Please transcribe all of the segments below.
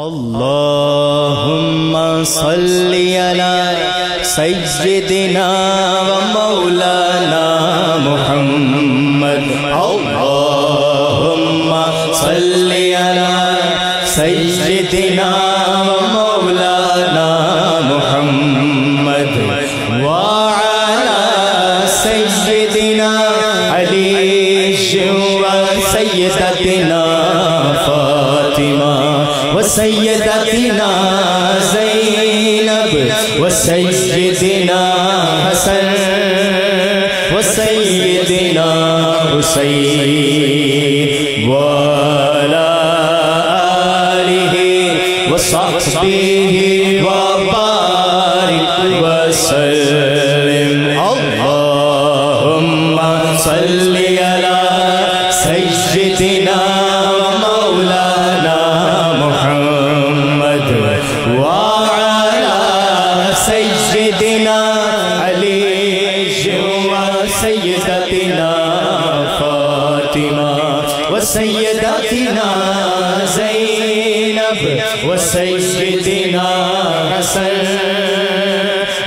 اللہم صلی علی سیدنا و مولانا محمد اللہم صلی علی سیدنا و مولانا محمد وعلی سیدنا علی و سیدتنا فاطمہ وسیدتنا زینب وسیدنا حسن وسیدنا حسین وعلی آلہ وصحبہ وبارک وسلم اللہم صلی علی سیدنا سیدنا علی وسیدتنا فاطمہ وسیدتنا زینب وسیدنا حسن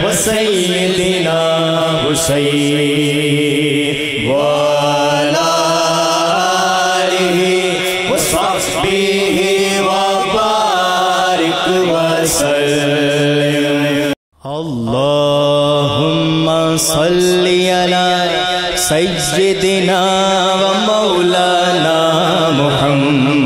وسیدنا حسین وعلی آلہ وصحبہ وبارک وسلم اللہم صلی علی سیدنا و مولانا محمد